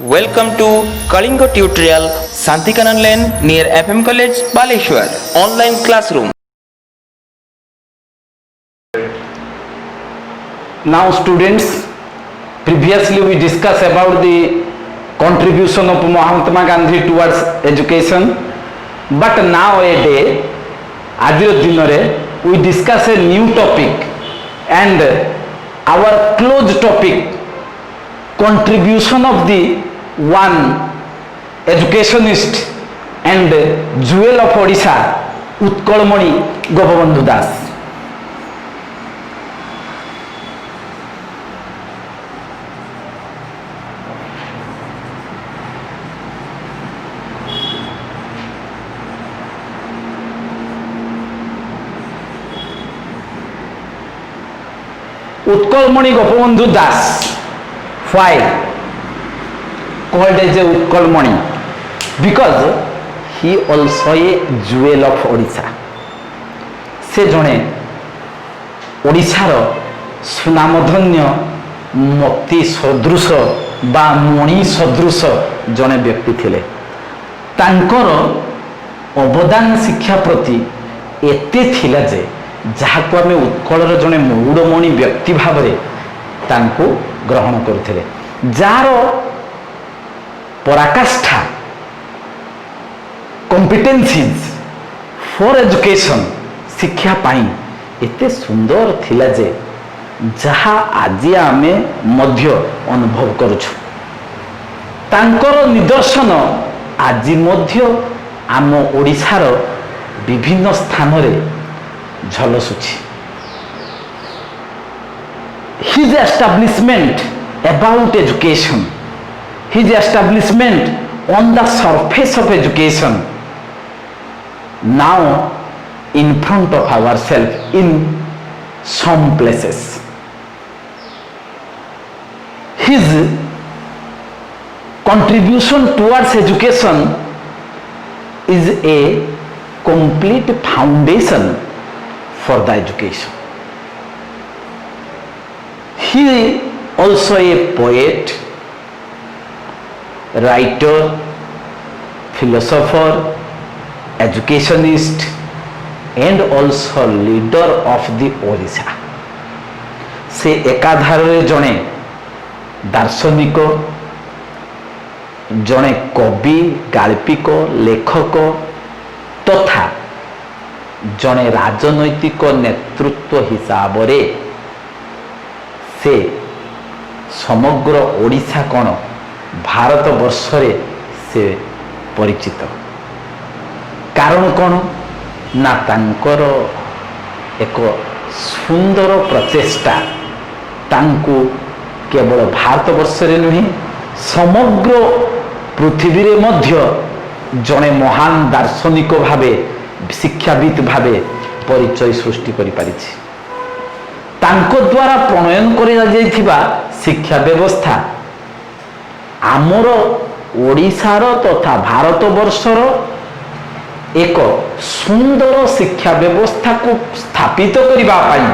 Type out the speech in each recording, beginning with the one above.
Welcome to Kalinga Tutorial Santikanan Lane near FM College, Baleshwar. Online classroom. Now students, previously we discussed about the contribution of Mahatma Gandhi towards education, but nowadays ଆଜିର ଦିନରେ we discuss a new topic and our close topic contribution of the one educationist and jewel of Odisha Utkalmani Gopabandhu Das. Utkalmani Gopabandhu Das. Why called as a Utkalmani? Because he also a jewel of Odisha. से जड़े ओडिशार सुनामधन्य मोती सदृश बा मणि सदृश जड़े व्यक्ति थिले। तांकर अवदान शिक्षा प्रति एते थिला जे जहाको आमे उत्कलर जड़े मौड़मणि व्यक्ति भाव तांको ग्रहण करथिले, जार पराकाष्ठा कॉम्पिटेंसीज फॉर एजुकेशन शिक्षा पाई एते सुंदर थिला जे जहा आज आमे मध्य अनुभव करूछु। तांकर निदर्शन आज मध्य आम ओडिशार विभिन्न स्थान रे झलसुछि। His establishment about education, his establishment on the surface of education, now in front of ourselves in some places. His contribution towards education is a complete foundation for the education. He also a poet, writer, philosopher, educationist and also leader of the Odisha. से एकाधार जड़े दार्शनिक, जड़े कवि, गाल्पिक, लेखक तथा जड़े राजनैतिक नेतृत्व हिसाब रे से समग्र ओडिशा कौन भारत वर्ष रे से परिचित। कारण कौन ना तांकर एक सुंदर प्रचेष्टा तांको केवल भारत वर्ष रे नुहे समग्र पृथ्वी रे मध्य जड़े महान दार्शनिक भावे शिक्षाविद भावे परिचय सृष्टि करि पारिछि। तांको द्वारा प्रणयन करा जाइथिबा शिक्षा व्यवस्था आमर ओडिशार तथा भारत वर्षर एक सुंदर शिक्षा व्यवस्था को स्थापित करिबा पाई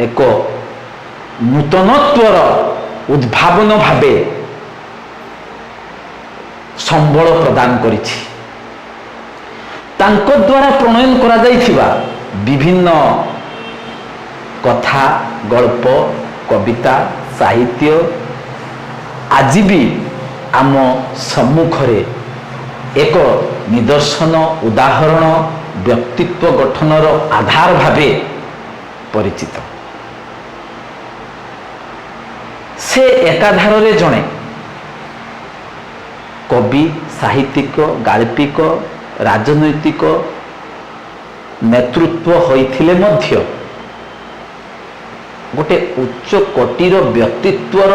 एक नूतनत्वर उद्भावन भावे संबल प्रदान करिछि। तांको द्वारा प्रणयन करा जाइथिबा विभिन्न कथा, गल्प, कविता, साहित्य आज भी आम सम्मुखरे एक निदर्शन उदाहरण व्यक्तित्व गठनर आधार भावे परिचित। से एकाधार रे जणे कवि, साहित्यिक, गाल्पिक, राजनैतिक नेतृत्व होइथिले मध्य गोटे उच्च कोटीर व्यक्तित्वर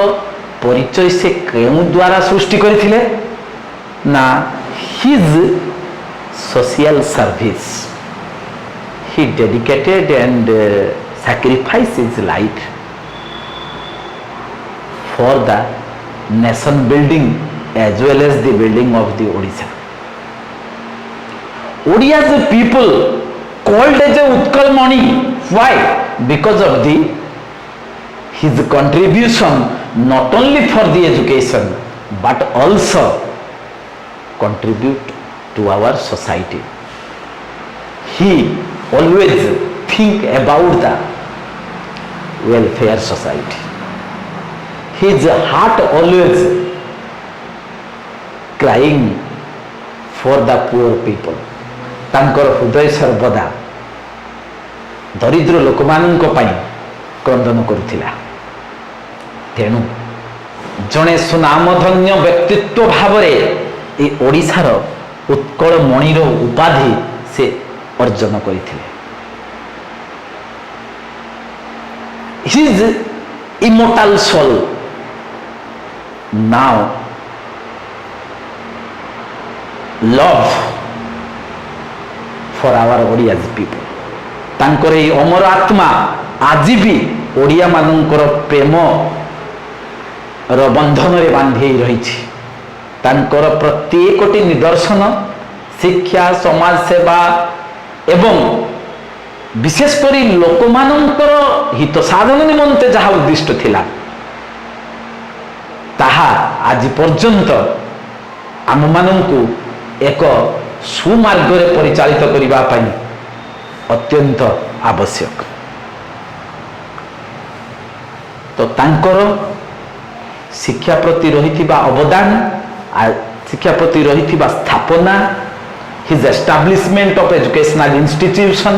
परिचय से केउ द्वारा सृष्टि करथिले ना his social service. He dedicated and sacrificed his life for the nation building as well as the building of the Odisha. Odia's people called as a Utkalmani. Why? Because of the his contribution not only for the education but also contribute to our society. He always think about the welfare society. His heart always crying for the poor people. ତାଙ୍କର ହୃଦୟ ସର୍ବଦା ଦରିଦ୍ର ଲୋକମାନଙ୍କ ପାଇଁ କ୍ରନ୍ଦନ କରୁଥିଲା। ତେଣୁ ଜଣେ ସୁନାମଧନ୍ୟ ବ୍ୟକ୍ତିତ୍ୱ ଭାବରେ ଏ ଓଡ଼ିଶାର ଉତ୍କଳ ମଣିର ଉପାଧି ସେ ଅର୍ଜନ କରିଥିଲେ। His immortal soul now love for our Odiya's people. ତାଙ୍କର ଏହି ଅମର ଆତ୍ମା ଆଜି ବି ଓଡ଼ିଆ ମାନଙ୍କର ପ୍ରେମର ବନ୍ଧନରେ ବାନ୍ଧି ହୋଇ ରହିଛି। ତାଙ୍କର ପ୍ରତ୍ୟେକଟି ନିଦର୍ଶନ ଶିକ୍ଷା ସମାଜ ସେବା ଏବଂ ବିଶେଷ କରି ଲୋକମାନଙ୍କର ହିତ ସାଧନ ନିମନ୍ତେ ଯାହା ଉଦ୍ଦିଷ୍ଟ ଥିଲା ତାହା ଆଜି ପର୍ଯ୍ୟନ୍ତ ଆମମାନଙ୍କୁ ଏକ ସୁମାର୍ଗରେ ପରିଚାଳିତ କରିବା ପାଇଁ ଅତ୍ୟନ୍ତ ଆବଶ୍ୟକ। ତ ତାଙ୍କର ଶିକ୍ଷା ପ୍ରତି ରହିଥିବା ଅବଦାନ, ଶିକ୍ଷା ପ୍ରତି ରହିଥିବା ସ୍ଥାପନା, his establishment of educational institution,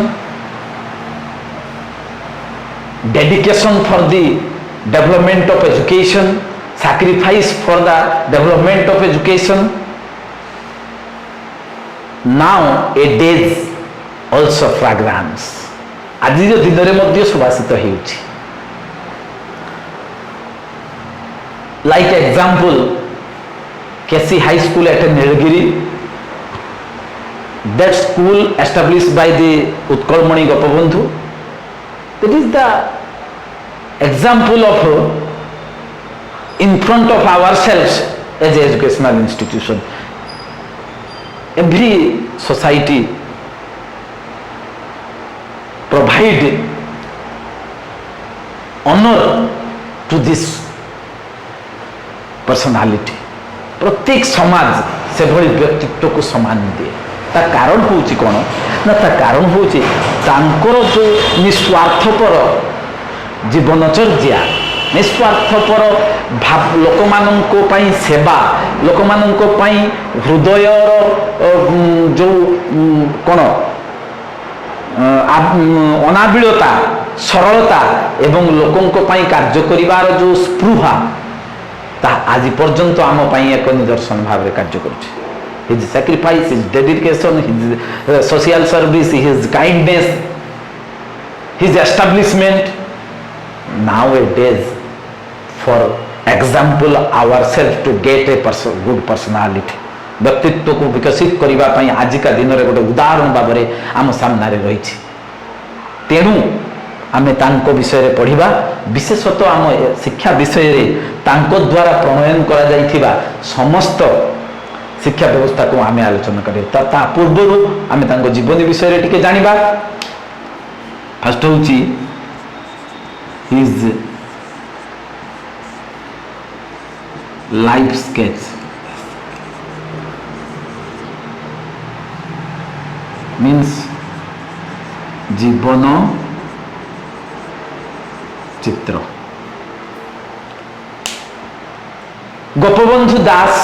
dedication for the development of education, sacrifice for the development of education, now a days also fragrance ଆଜିର ଦିନରେ ମଧ୍ୟ ସୁବାସିତ ହେଉଛି। like example KC High School at Nilgiri, that school established by the Utkalmani Gopabandhu, that is the example of in front of ourselves as an educational institution. Every society provide honor to this personality. प्रत्येक समाज से भली व्यक्तित्व को सम्मान दिए। ता कारण होची कोन ना, ता कारण होची तांकर जो निस्वार्थपर जीवनचर्या, निस्वार्थपर भाव, लोकमानंको पई सेवा, लोकमानंको पई हृदयर जो कोन अनाबिलता, सरलता एवं लोकंको पई कार्य करिवार जो स्पृहा आज पर्यंत आम एक निदर्शन भाव कार्य करुचे। His sacrifice, his dedication, his social service, his kindness, his establishment nowadays for example our self to get a good personality. व्यक्तित्व को विकसित करने आजिका दिन में गोटे उदाहरण भाव में आम सामने रही। तेणु आमे तांको विषय पढ़िबा, विशेषतः आम शिक्षा विषय रे तांको द्वारा प्रणयन करा जाइथिबा समस्त शिक्षा व्यवस्था को आमे आलोचना करे। ता पूर्व आमे तांको जीवन विषय रे टिके जानिबा। फर्स्ट होची हिज लाइफ स्केच, मीन्स जीवन चित्र। गोपबंधु दास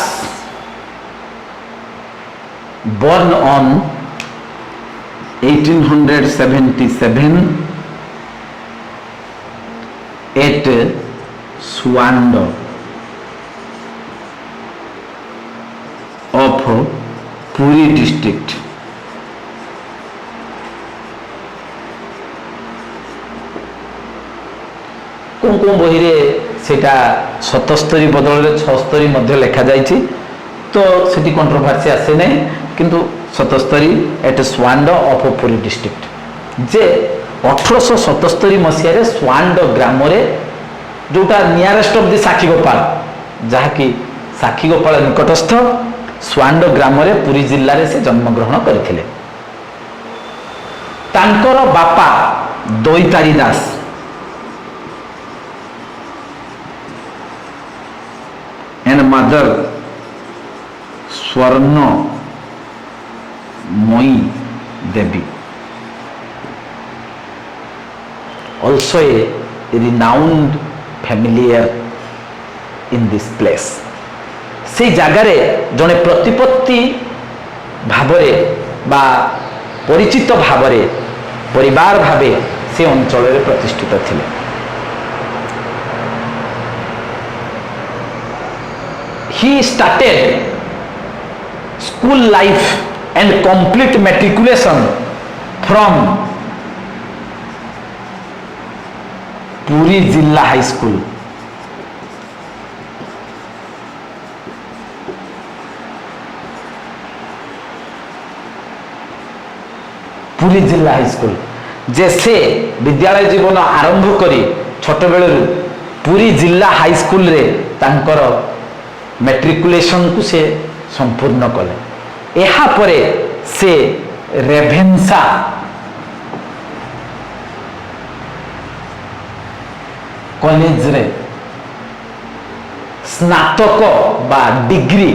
born on 1877 at Suando of Puri district. कौन कौन बही रे सेटा 77 बदल 76 मध्य लिखा जाइछि, तो सेठी कंट्रोवर्सी आसे नै, किंतु 77 एट स्वांड ऑफ पुरी डिस्ट्रिक्ट। जे 1877 मसिया रे स्वांड ग्राम रे जोटा नियरेस्ट ऑफ द साखीगोपाल, जहा कि साखीगोपाल निकटस्थ स्वांड ग्राम रे पुरी जिल्ला रे से जन्म ग्रहण करथिले। तांकर बापा दोईतारी दास मदर स्वर्णमयी देवी, also a renowned familiar in this place. से जगार जड़े प्रतिपत्ति भावरे बा परिचित भावरे परिवार भावे से अंचल प्रतिष्ठित थिले। He started school life and complete matriculation from Puri Jilla High School. Puri जिला हाई स्कूल जैसे विद्यालय जीवन आरंभ करी छोट बेलू पुरी जिला हाई स्कूल रे तांकर मैट्रिकुलेशन को से संपूर्ण कले। एहा परे से रेभेन्सा कॉलेज रे स्नातक बा डिग्री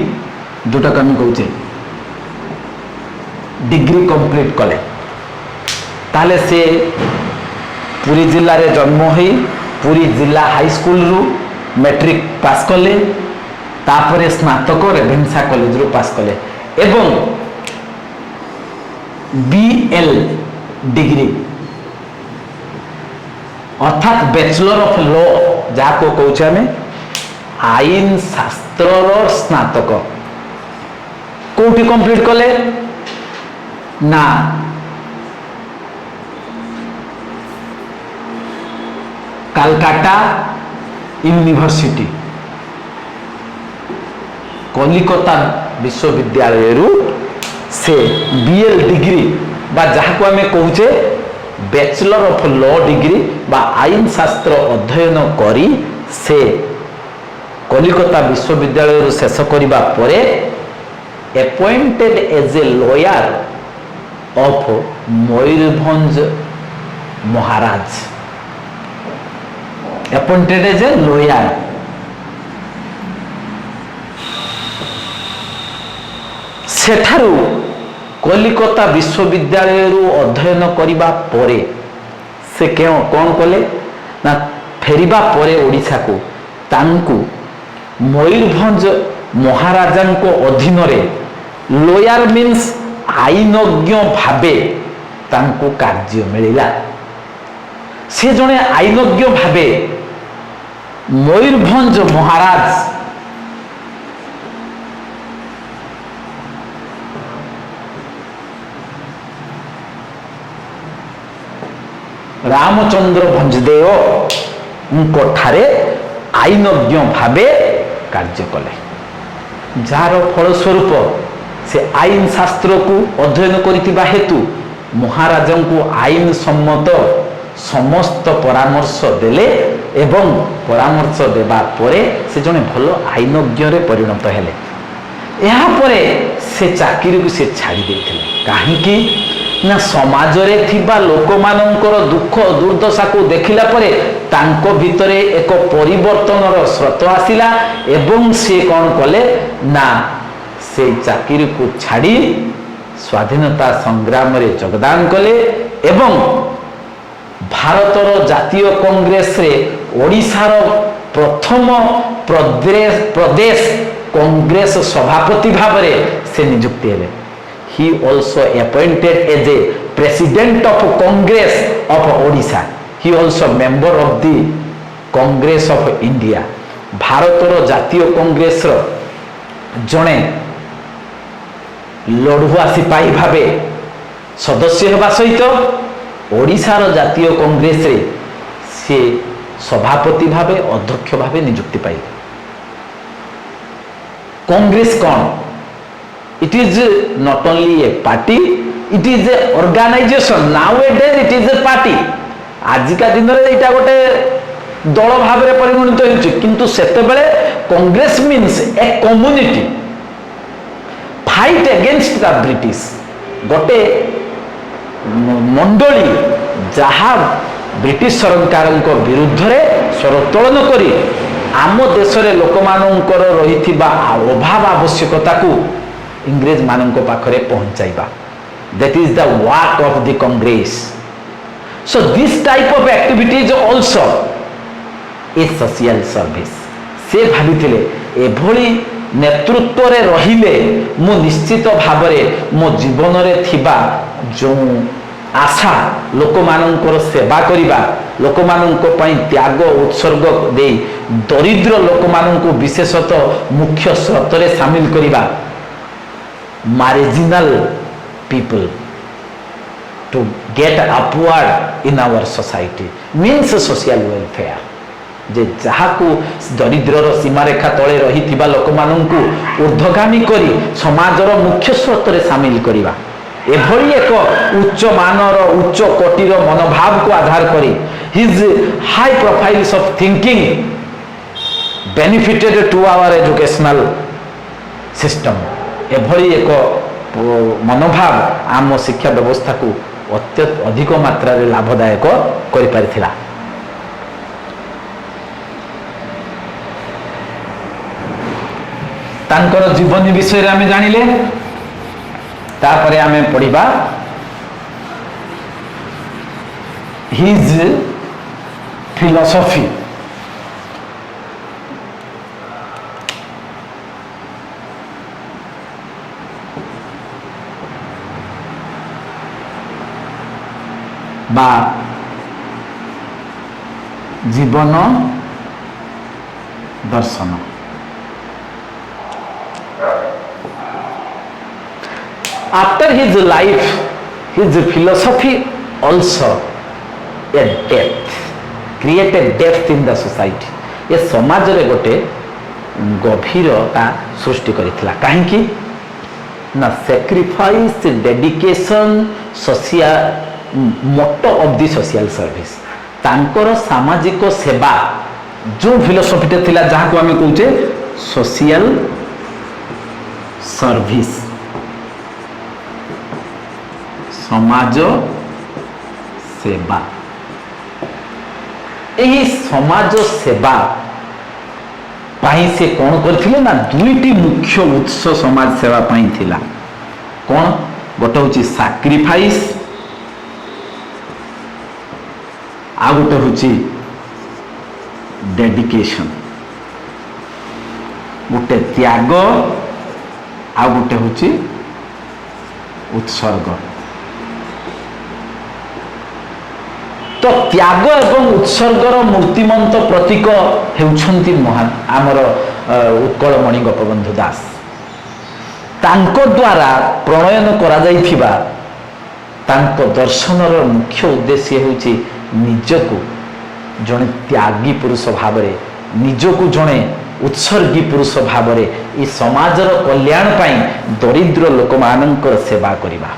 जोटा कमी कहूचे डिग्री कंप्लीट कले। ताले से पुरी जिल्ला रे जन्म होई पुरी जिला हाई स्कूल रु मैट्रिक पास कले, तापरे स्नातक रेभेन्सा कॉलेज रु पास कले एवं बीएल डिग्री अर्थात बैचलर ऑफ लॉ जाको कहूचे हमें आईन शास्त्र स्नातक कोठी कंप्लीट कले ना कलकत्ता यूनिवर्सिटी कलिकता विश्वविद्यालय रु से बीएल डिग्री बा जहाँ को हमें कहूचे बैचलर ऑफ लॉ डिग्री बा आईन शास्त्र अध्ययन करी से कलिकता विश्वविद्यालय रु शेष करिबा परे appointed as a lawyer of Mayurbhanj Maharaj appointed as a lawyer. सेठारु कलिकता विश्वविद्यालय रु अध्ययन करिबा परे से क्यों कौन कले ना फेरिबा परे ओडिशा को तांकु मयूरभंज महाराजा को अधीन रे लॉयर मीन्स आईनज्ञ भावे तांकु कार्य मिलिला। से जने आईनज्ञ भावे मयूरभंज महाराज रामचंद्र भंजदेव ठारे आईनज्ञ भावे कार्य कले, जार फलस्वरूप से आईन शास्त्र को अध्ययन करितिबा हेतु महाराजा को आईन सम्मत समस्त परामर्श देले एवं परामर्श देबा परे से जने भलो आईनज्ञ रे परिणत हेले। यहाँ परे से चाकरी को से छाड़ी देथिले काहेकि ना समाज रे थिबा लोक मानकर दुख दुर्दशा को देखिला परे तांको भितरे एक परिवर्तनर स्रोत आसिला एवं से कौन कले ना से चाकरी को छाड़ी स्वाधीनता संग्राम रे योगदान कले एवं भारतर जातीय कांग्रेस रे ओडिशार प्रथम प्रदेश कांग्रेस सभापति भावरे से नियुक्ति हेले। He also appointed as a president of Congress of Odisha. He also member of the Congress of India. भारतर जातीय कांग्रेस रो जने लड़ुआ सिपाही भावे सदस्य हेबा सहित ओडिशार जातीय कांग्रेस रे से सभापति भावे अध्यक्ष भावे नियुक्ति पाइले। कांग्रेस कौन? It is not only a party, it is a organization. Nowadays it is a party. आजिका दिन रे एटा गोटे दल भाव रे परिगणित होइछ, किंतु सेते बेले Congress means a community fight against the British, गोटे मंडली जहाँ ब्रिटिश सरकार विरुद्ध रे स्वर उत्तोलन करी आम देश रे लोक मानकर रहिथिबा अभाव आवश्यकता को इंग्रेज मानक पाखरे पहुंचाइबा that is the work of the Congress. So this type of activity is also a social service. से भाविथिले एभली नेतृत्व रे रहिले मो निश्चित भावरे मो जीवन रे थिबा जो आशा लोक मानकर सेवा करिबा लोक मानक पई त्याग उत्सर्ग दे दरिद्र लोक मानक विशेषतः मुख्य स्रोत रे शामिल करिबा marginal people to get upward in our society means social welfare. जे जहाकू दरिद्रर सीमारेखा तले रही लोक मानू ऊर्ध्वगामी करी समाजर मुख्य स्रोत रे शामिल करिबा एभली एक उच्च मानर उच्च कोटिर मनोभाव को आधार करी his high profiles of thinking benefited to our educational system एभली एक मनोभाव आम शिक्षा व्यवस्था को अत्यंत अधिक मात्रा रे लाभदायक करि परिथिला। तांकर जीवन विषय रे आमे जानिले तापरे आमे पढिबा हिज फिलोसफी बा जीवन दर्शन after his life his philosophy also a depth create a depth in the society ये समाज रे गोटे गभीरता सृष्टि करिथिला काहेकि ना sacrifice dedication social motto of the social service तांकर सामाजिक सेवा जो फिलोसफी थिला जहाँ को आमे कहूचे सोशल सर्विस समाज सेवा यही समाज सेवा पाई से कौन करथिले ना दुईटी मुख्य उत्स समाज सेवा पाई थिला कौन गोटे होची सैक्रिफाइस आ गोटे होची डेडिकेशन गोटे त्याग आ गोटे होची उत्सर्ग तो त्याग एवं उत्सर्गर मूर्तिमंत प्रतीक हेउछंती महान आमर उत्कलमणि गोपबंधु दास तांको द्वारा प्रणयन करा जाइथिबा तांको दर्शनर मुख्य उद्देश्य हेउची निजको जने त्यागी पुरुष भावरे निजको जने उत्सर्गी पुरुष भावरे ई समाजर कल्याण पाई दरिद्र लोक मानकर सेवा करिबा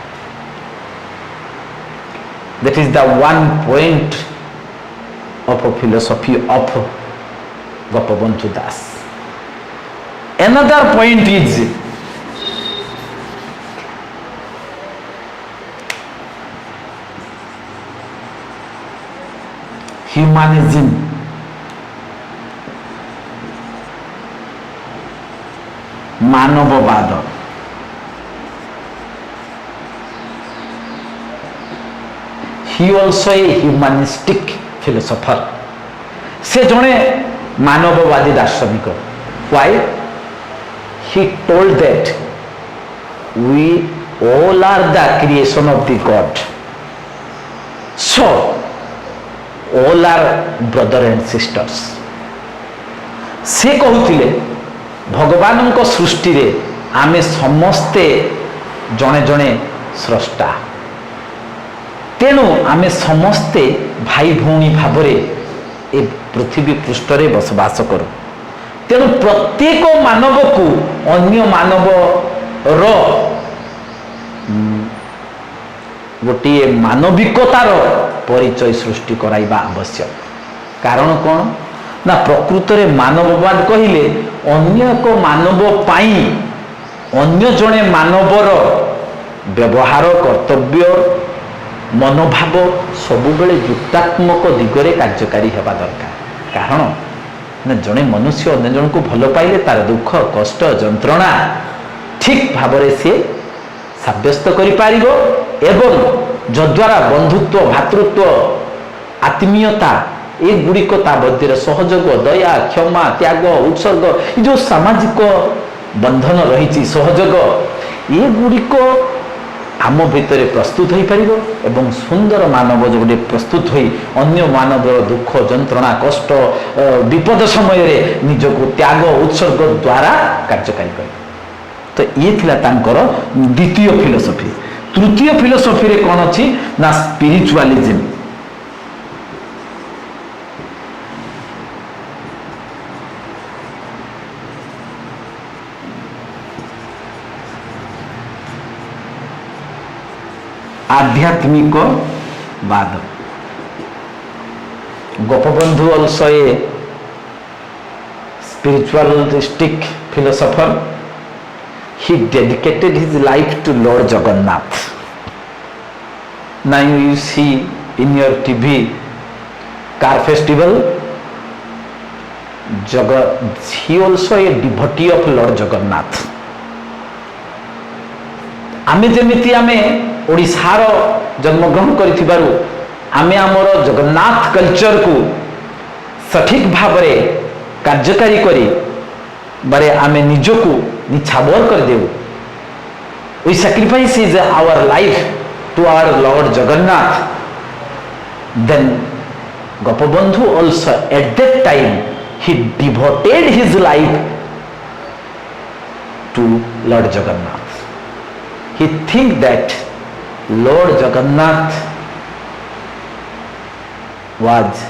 That is the one point of a philosophy of Gopabandhu Das. Another point is humanism. मानववाद he also a humanistic philosopher से जने मानववादी दार्शनिक why he told that we all are the creation of the God so all are brother and sisters से कहूतिले भगवान को सृष्टि रे आमे समस्ते जने जने स्रष्टा तेणु आमे समस्ते भाई भौणी भावरे ए पृथ्वी पृष्ठ रे बसवास करू तेणु प्रत्येक मानव को अन्य मानव रो गोटे मानविकतार परिचय सृष्टि कराइबा आवश्यक कारण कौन ना प्रकृत रे मानववाद कहिले अन्य एक मानव पाई अन्य जने मानवर व्यवहार कर्तव्य मनोभाव सबुबले युक्तात्मक दिगरे कार्यकारी हेबा दरकार कारण ना जड़े मनुष्य अन्य जन को भल पाइले तार दुख कष्ट जंत्रणा ठीक भाव सी सब्यस्त करिपारिबो एवं जद्वारा बंधुत्व भातृत्व आत्मीयता ये गुड़िक मध्य सहयोग दया क्षमा त्याग उत्सर्ग ये जो सामाजिक बंधन रही सहयोग ये गुड़िक आम भितर प्रस्तुत हो पार एवं सुंदर मानव जो गोटे प्रस्तुत हो अन्य मानव दुख जंत्रणा कष्ट विपद समय निजको त्याग उत्सर्ग द्वारा कार्यकारी कर तो ये थिला तांकर द्वितीय फिलोसफी। तृतीय फिलोसफी रे कौन अच्छी ना स्पिरिचुअलिज्म। आध्यात्मिक वाद। Gopabandhu also a spiritualistic philosopher. He dedicated his life to Lord Jagannath. Now you see in your TV car festival, he also a devotee of Lord Jagannath. आमे जेमिति आमे ओडिशार जन्मग्रहण करिथिबारु आमे आमर जगन्नाथ कल्चर को सठिक भाव कार्यकारी करी बारे आमे निजको निछावर कर देउ। We sacrifice is our life to our Lord Jagannath. Then Gopabandhu also at that time he devoted his life to Lord Jagannath. He think that Lord Jagannath was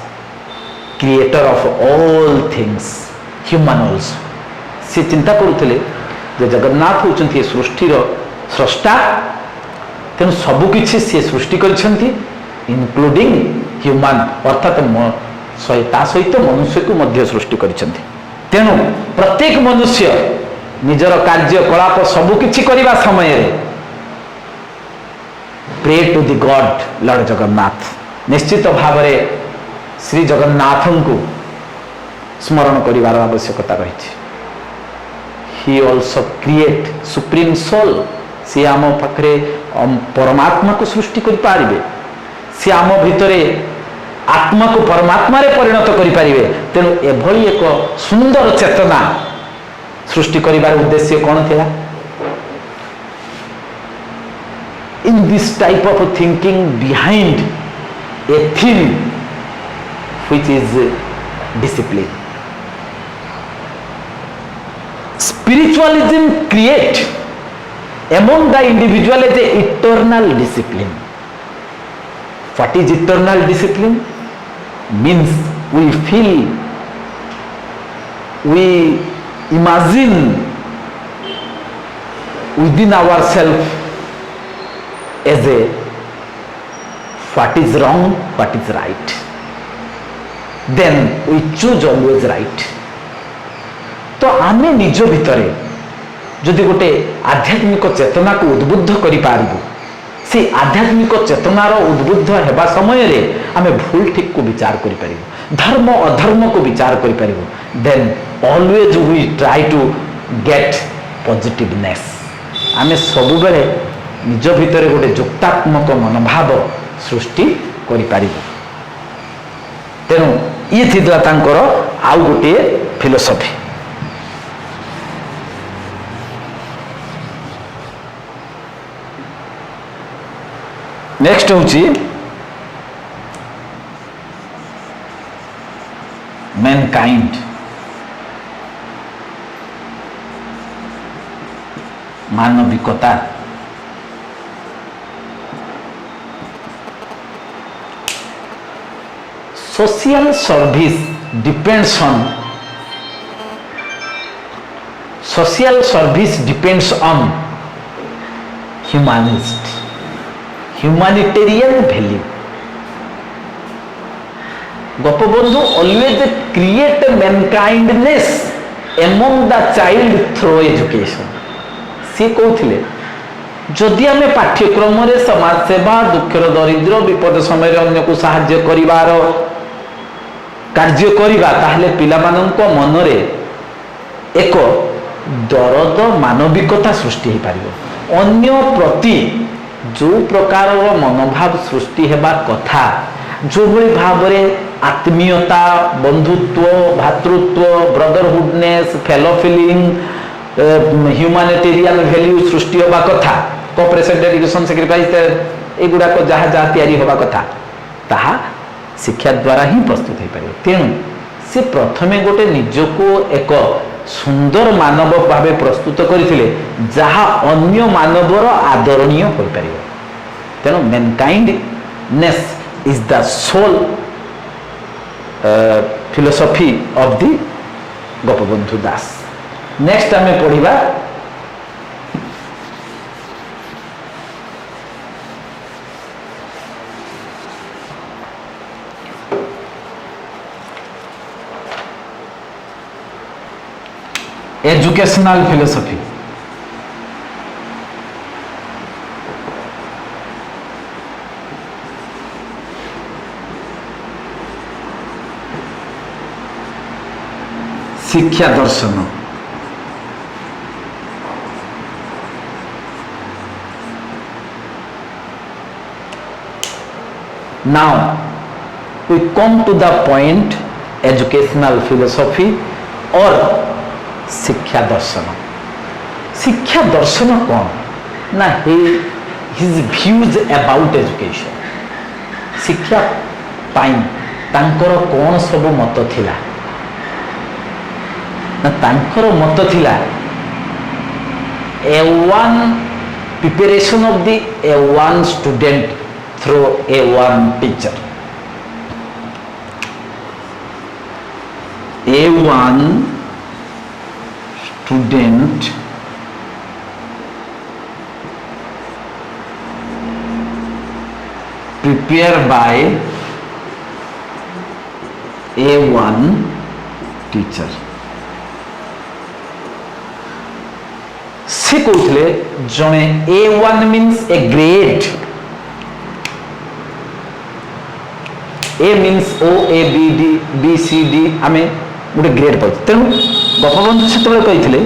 creator of all things, human also. से चिंता करुले जे जगन्नाथ होचंती सृष्टिर स्रष्टा तेणु सबुकिछि से सृष्टि करिसेंती including human अर्थात सहित मनुष्य को मध्य सृष्टि करिसेंती। तेणु प्रत्येक मनुष्य निजर कार्यकलाप सबुकिछि करिबा समय रे pray to the god lord Jagannath निश्चित भाव श्री जगन्नाथ को स्मरण करिवार आवश्यकता रही। He also create supreme soul. सी आम पाखरे परमात्मा को सृष्टि करि पारिबे, सी आम भितरे आत्मा को परमात्मा रे परिणत करि पारिबे। तेणु एभली एक सुंदर चेतना सृष्टि करिबार उद्देश्य कौन थिला? In this type of thinking behind a theme which is discipline. Spiritualism create among the individual is a eternal discipline. What is eternal discipline? Means we feel, we imagine within ourselves as a what is wrong, what is right. Then we choose always right. तो आमे निज भितरे जदि गोटे आध्यात्मिक चेतना को उद्बुद्ध करि पारिबु, से आध्यात्मिक चेतनार उद्बुद्ध हेबा समय रे आमे भूल ठीक को विचार करि पारिबु, धर्म अधर्म को विचार करि पारिबु। Then always we try to get positiveness. आमे सब बेले निज भितरे गोटे जुक्तात्मक मनोभाव सृष्टि करि पारिबु। तेणु ये थिला तांकर आउ गोटे फिलोसफी। नेक्स्ट होची मैनकाइंड, मानविकता। Social service depends on humanist, humanitarian value. Gopabandhu always create mankindness among the child through education. सी कहते जदि आम पाठ्यक्रम समाज सेवा दुखर दरिद्र विपद समय अन्य को साहाय्य करिवार କାର୍ଯ୍ୟ କରିବା ତାହେଲେ ପିଲାମାନଙ୍କ ମନରେ ଏକ ଦରଦ ମାନବିକତା ସୃଷ୍ଟି ହେଇପାରିବ। ଅନ୍ୟ ପ୍ରତି ଯେଉଁ ପ୍ରକାରର ମନୋଭାବ ସୃଷ୍ଟି ହେବା କଥା, ଯେଉଁଭଳି ଭାବରେ ଆତ୍ମୀୟତା, ବନ୍ଧୁତ୍ୱ, ଭାତୃତ୍ୱ, ବ୍ରଦରହୁଡନେସ୍, ଫେଲୋ ଫିଲିଂ, ହ୍ୟୁମାନିଟେରିଆନ ଭ୍ୟାଲ୍ୟୁ ସୃଷ୍ଟି ହେବା କଥା, କୋଅପରେସନ, ଡେଡିକେସନ, ସାକ୍ରିଫାଇସ୍, ଏଗୁଡ଼ାକ ଯାହା ଯାହା ତିଆରି ହେବା କଥା ତାହା ଶିକ୍ଷା ଦ୍ୱାରା ହିଁ ପ୍ରସ୍ତୁତ ହେଇପାରିବ। ତେଣୁ ସେ ପ୍ରଥମେ ଗୋଟେ ନିଜକୁ ଏକ ସୁନ୍ଦର ମାନବ ଭାବେ ପ୍ରସ୍ତୁତ କରିଥିଲେ ଯାହା ଅନ୍ୟ ମାନବର ଆଦରଣୀୟ ହୋଇପାରିବ। ତେଣୁ mankindness is the soul philosophy of the Gopabandhu Das. Next ଆମେ ପଢ଼ିବା एजुकेशनल फिलोसफी। शिक्षा दर्शन। Now we come to the point educational philosophy or शिक्षा दर्शन। शिक्षा दर्शन कौन ना हिज व्यूज अबाउट एजुकेशन। शिक्षा पाई तांकर कौन सब मत थिला ना तांकर मत थिला A one preparation of the A one student through A one teacher. A one student prepared by A1 teacher। से कहते जड़े A1 means a grade, A means O A B D B C D आमे गोटे grade पाई। तेणु गोपबंधु से कहते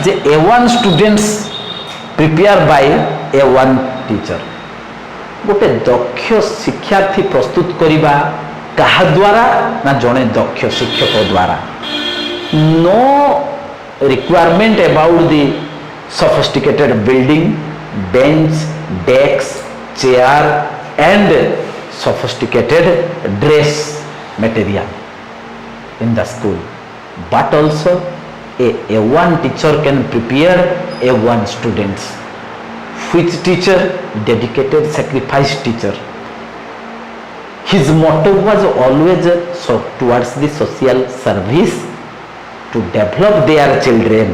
जे A1 students prepare by A1 teacher. गोटे दक्ष शिक्षार्थी प्रस्तुत करवा कहा द्वारा ना जड़े दक्ष शिक्षक द्वारा। No requirement about the sophisticated building, bench, desk, chair and sophisticated dress material in the school, but also a1 teacher can prepare a1 students. Which teacher? Dedicated, sacrificed teacher. His motto was always towards the social service to develop their children.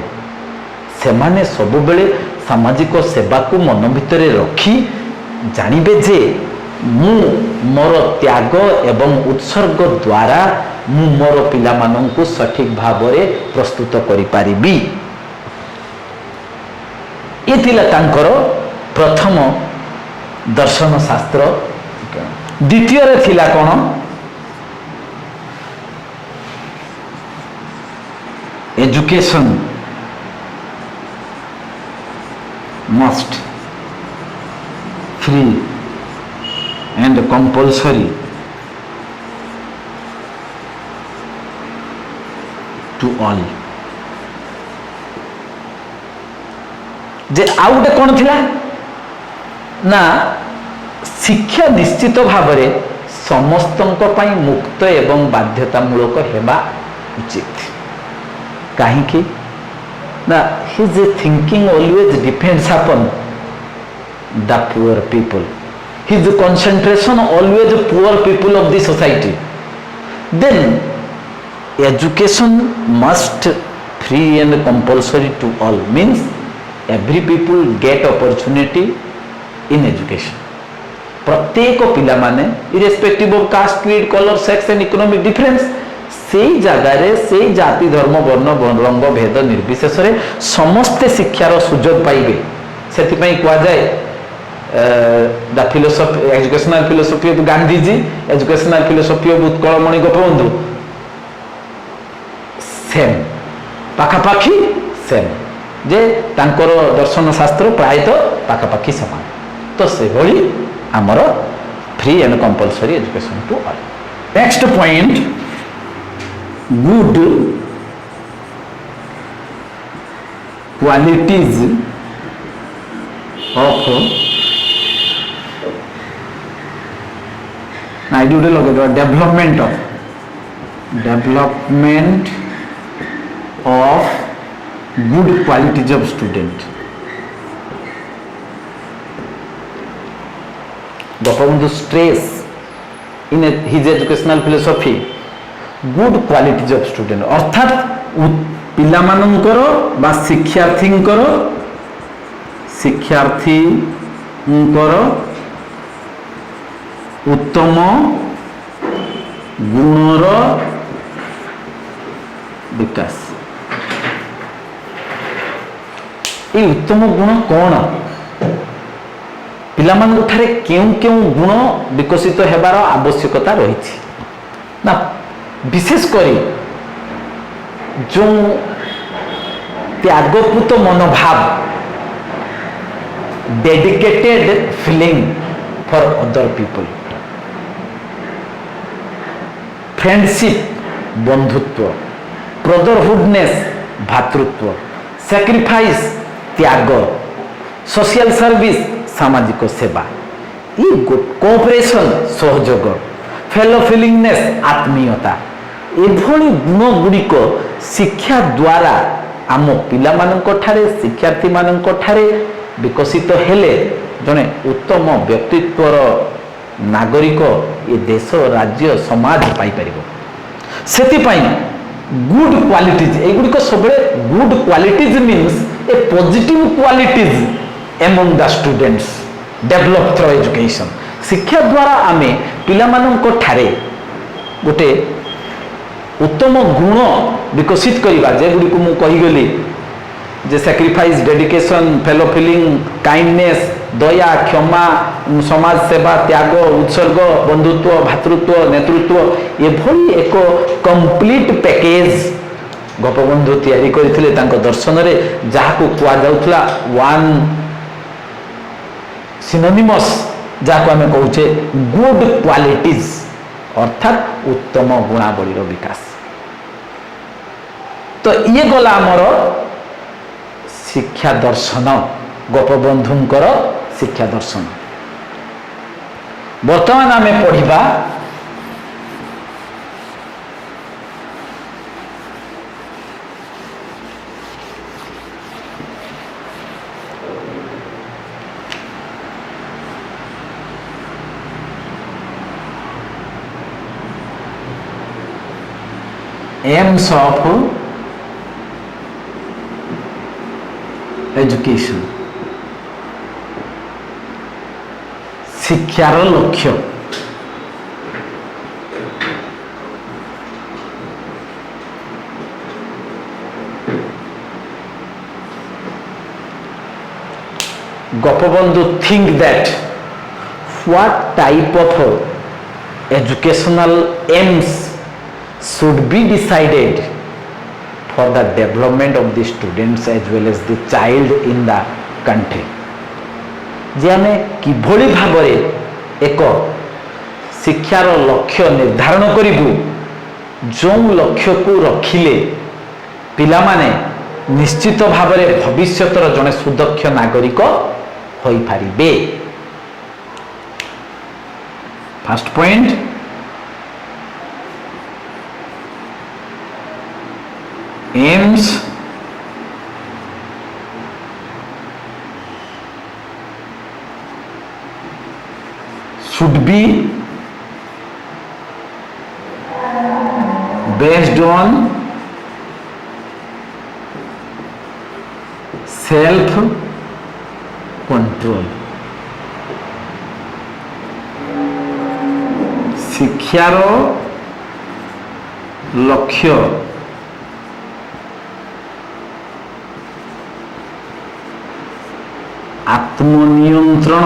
सेमाने सब बेले सामाजिक सेवा को मन भितर रखी जानिबे जे मु मोर त्याग एवं उत्सर्ग द्वारा मु मोर पिला माननकु सठिक भावरे प्रस्तुत करि पारिबी। ये थिला तांकर प्रथम दर्शन शास्त्र। द्वितीय रे थिला कोन? Education must free and compulsory to all। जे आउटे कौन थिला ना शिक्षा निश्चित भावरे समस्तंक पई मुक्त एवं बाध्यतामूलक हेबा उचित। काहे कि ना his thinking always depends upon the poor people, his concentration always poor people of the society। then education must free and compulsory to all means every people get opportunity in education। प्रत्येक पिला माने irrespective of caste, creed, color, sex and economic difference से जगार से जाति धर्म वर्ण रंग भेद निर्विशेष समस्ते शिक्षार सुजोग पाइबे। से कह जाए the philosophy educational philosophy of Gandhiji, educational philosophy of Utkalmani Gopabandhu same पाखापाखी सेम जे तांकर दर्शन शास्त्र प्रायतः पाखापाखी समान तो से भली आमर free and compulsory education to all next point good qualities of development of good qualities of student Gopabandhu stress in his educational philosophy good qualities of student अर्थात पिला मानकर बा शिक्षार्थी उत्तम गुणर विकास ये उत्तम गुण कौन पिलामानंठारे केउं केउं गुण विकसित हेबार आवश्यकता रही ना विशेष करी जो त्यागपूत मनोभाव dedicated feeling for other people friendship बंधुत्व ब्रदरहुडनेस भातृत्व सैक्रिफाइस त्याग सोशल सर्विस सामाजिक सेवा ये कोऑपरेशन सहयोग फेलो फिलिंगनेस आत्मीयता एभली गुण गुड़िक शिक्षा द्वारा आम पिलामानंठारे शिक्षार्थी मानंठारे विकसित हेले जने उत्तम व्यक्तित्वर नागरिक ये देश राज्य समाज पाई परिबो सेति गुड क्वालिटीज एगुड़िक सब good qualities means A positive qualities among the students develop through education शिक्षा द्वारा आमे पिलामानंको ठारे गोटे उत्तम गुण विकसित करिबा जे गुडी को मु कहि गेली जे sacrifice dedication fellow feeling kindness दया क्षमा समाज सेवा त्याग उत्सर्ग बंधुत्व भातृत्व नेतृत्व एभली एक कंप्लीट पैकेज गोपबंधु तैयारी करथिले तांको दर्शन रे जाहाको कुआ जाउथला वन सिनोनिमस जाको हमें कहूचे गुड क्वालिटीज अर्थात उत्तम गुणावलीर विकास तो ये गला आमर शिक्षा दर्शन गोपबंधुंकर शिक्षा दर्शन वर्तमान आमे पढ़िबा एम्स ऑफ एजुकेशन शिक्षार लक्ष्य Gopabandhu think that what type of educational aims should be decided for the development of the students as well as the child in the country जे आमे किभली भाबरे एक शिक्षार लक्ष्य निर्धारण करिबु जो लक्ष्य को रखिले पिला माने निश्चित भाबरे भविष्यतर जने सुदक्ष नागरिक होई पारिबे first point aims should be based on self control शिक्षार लक्ष्य आत्मनियंत्रण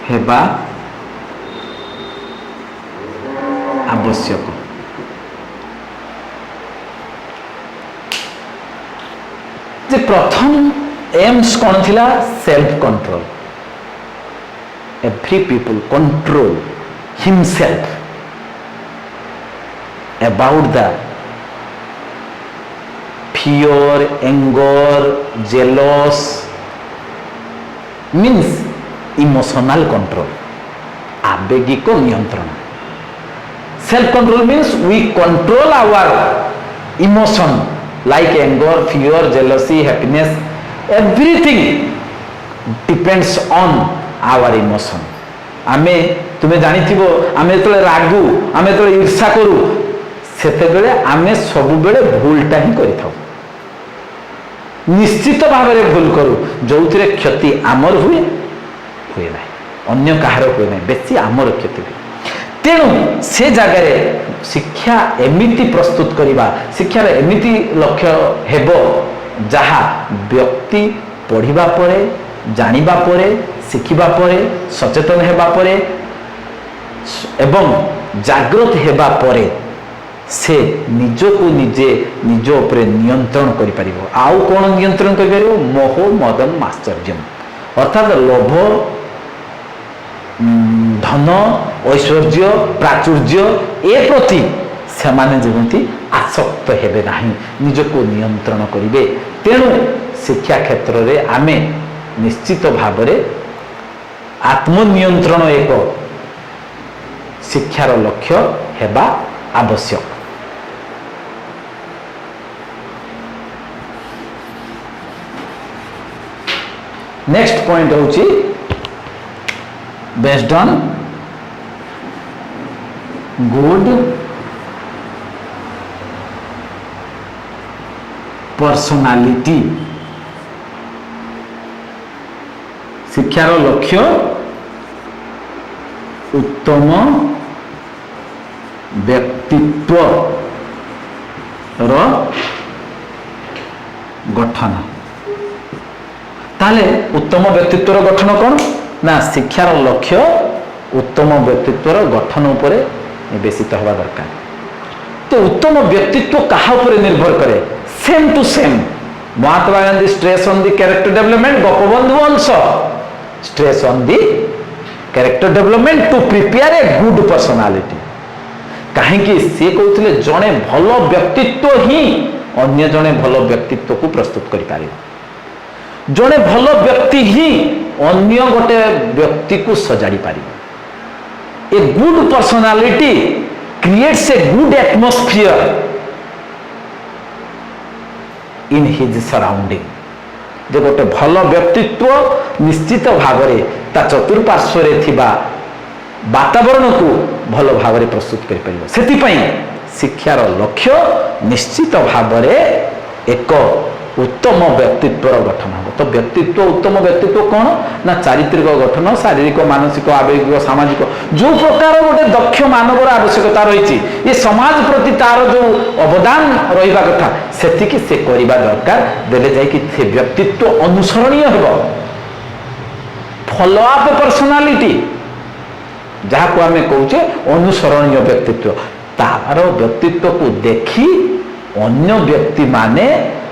हेबा आवश्यक। जे प्रथम एम्स कौन थिला? Self control. Every people control himself about the fear, anger, jealous, means emotional control, आवेगिक नियंत्रण। Self control means we control our emotion like anger, fear, jealousy, happiness, everything depends on our emotion। आमे तुम्हें जानिथिबो आमे जेतले रागु आमे जेतले ईर्षा करू सेतेबेले आमे सबु बेले भूलटा ही करि थाउ। निश्चित भाव में भूल करू जो क्षति आमर हुए हुए ना अन्य कहार हुए ना बेसी आमर क्षति हुए। तेणु से जगार शिक्षा एमिति प्रस्तुत करवा शिक्षार एमिति लक्ष्य हेबो जहा व्यक्ति पढ़िबा परे जानिबा परे शिखिबा परे सचेतन हेबा परे एवं जागृत हेबा परे से निजको निजे निज उपरे नियंत्रण करि परिबो। आउ कोन नियंत्रण करि परिबो? मोह मदन माश्चर्यम अर्थात लोभ धन ऐश्वर्य प्राचुर्य ए प्रति सेमाने जेमति आसक्त हेबे नाही निजको नियंत्रण करिवे। तेणु शिक्षा क्षेत्र रे आमे निश्चित भावरे आत्मनियंत्रण एक शिक्षार लक्ष्य हेबा आवश्यक। नेक्स्ट पॉइंट होची बेस्ड ऑन गुड पर्सनालिटी। शिक्षार लक्ष्य उत्तम व्यक्तित्व गठन। ताले उत्तम व्यक्तित्व गठन कौन ना शिक्षार लक्ष्य उत्तम व्यक्तित्व गठन उपरे बेसित हवा दरकार। तो उत्तम व्यक्तित्व कहा उपरे निर्भर करे? Same to same Mahatma Gandhi stress on the character development, Gopabandhu also stress on the character development to prepare a good personality. कहीं से कहते जड़े भल व्यक्तित्व ही अन्य जड़े भल व्यक्तित्व को प्रस्तुत करि पारिबो। जड़े भल व्यक्ति ही अन्य गोटे व्यक्ति को सजाड़ी पारिबो। A good personality creates a good atmosphere in his surrounding. जे गोटे भल व्यक्तित्व निश्चित भाव में ता चतुर्पार्श्व रे थिबा वातावरण को भल भाव में प्रस्तुत कर पारिबो। सेतिपई शिक्षार लक्ष्य निश्चित भाव में एक उत्तम व्यक्तित्व गठन हो। तो व्यक्तित्व उत्तम व्यक्तित्व कौन ना चारित्रिक गठन, शारीरिक मानसिक आवेगिक सामाजिक जो प्रकार गोटे दक्ष मानवर आवश्यकता रही ये समाज प्रति तार जो अवदान रहा कथा सेतिकी से करबा दरकार। देले जाई कि से व्यक्तित्व अनुसरणीय हेबो। फॉलो अप पर्सनालिटी जहाँ को आम कहे अनुसरणीय व्यक्तित्व तार व्यक्तित्व को देखी अन्य व्यक्ति माने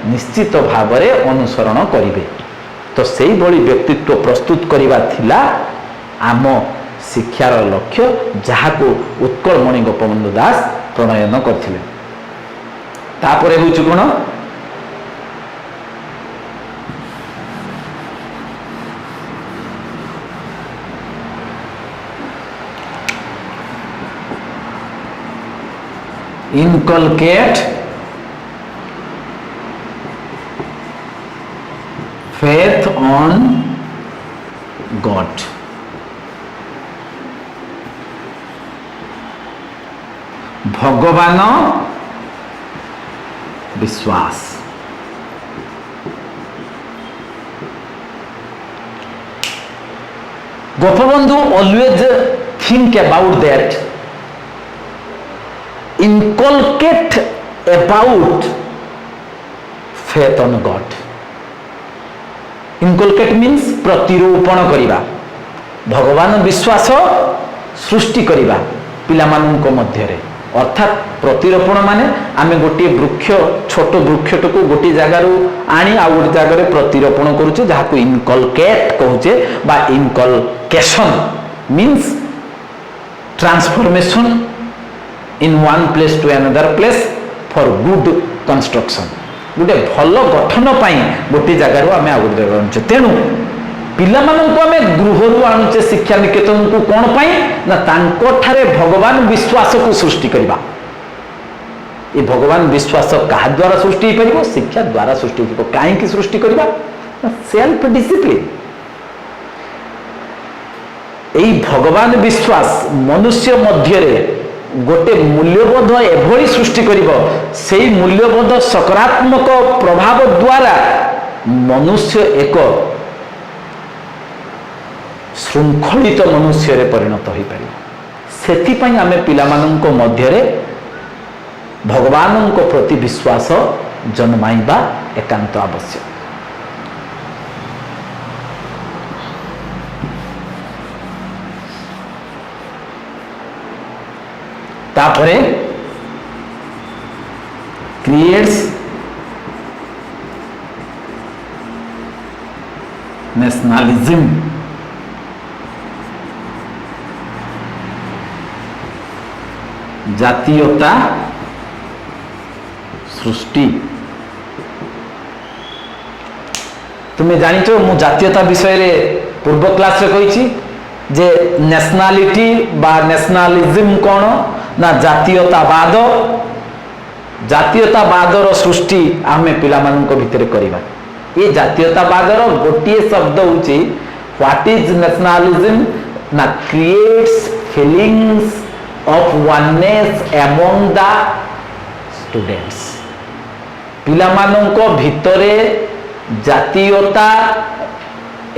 निश्चित भाव में अनुसरण करेंगे। तो सही भली व्यक्तित्व प्रस्तुत करवा थिला आम शिक्षार लक्ष्य जहाँ को उत्कलमणि गोपबंधु दास प्रणयन करथिले। तापरे होउछु कोन inculcate faith on God। भगवान विश्वास। Gopabandhu always think about that inculcate about faith on God। inculcate means प्रतिरूपण करिबा भगवान विश्वास सृष्टि करिबा पिलामानंको मध्य रे अर्थात प्रतिरोपण माने आमे गोटे वृक्ष छोट वृक्षटको गोटे जगार आनी आ गोटे जगार प्रतिरोपण करूचे जहाको इनकलकेट कहूचे बा inculcation means transformation in one place to another place for good construction गोटे भल गठन पाई गोटे जगार आम आ गोटे जगह आनुचे तेणु पिलामानंको आमे गृहरु आनुचे शिक्षा निकेतन को कोन पाई ना तांको ठारे भगवान विश्वास को सृष्टि करबा ये भगवान विश्वास कहा द्वारा सृष्टि हो परिबो शिक्षा द्वारा सृष्टि हो काहे की सृष्टि करबा सेल्फ डिसिप्लिन एई भगवान विश्वास मनुष्य मध्य रे गोटे मूल्यबोध एभली सृष्टि करिबो सेई मूल्यबोध सकारात्मक प्रभाव द्वारा मनुष्य एक श्रृंखलित मनुष्य रे परिणत हो पार से आम पिलामानंको मध्य रे भगवानंको प्रति विश्वास जन्माइबा एकांत आवश्यक। तापरे क्रिएट्स नेशनलिज्म जातीयता सृष्टि तुम्हें जानिच मु जातीयता विषय रे पूर्व क्लास रे कही जे नेशनालिटी बा नेशनलिज्म कौन ना जातीयतावादर सृष्टि आमे पिलामानंको भितर करिबा ये जातीयतावादर गोटे शब्द होची व्हाट इज नेशनलिज्म ना creates feelings of oneness among the students पिलामानंको भितरे जातीयता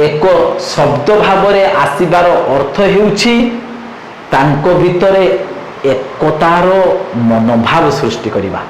एक शब्द भाव रे आसीबार अर्थ हेउछि तांको भितरे एकतार मनोभाव सृष्टि करिबा।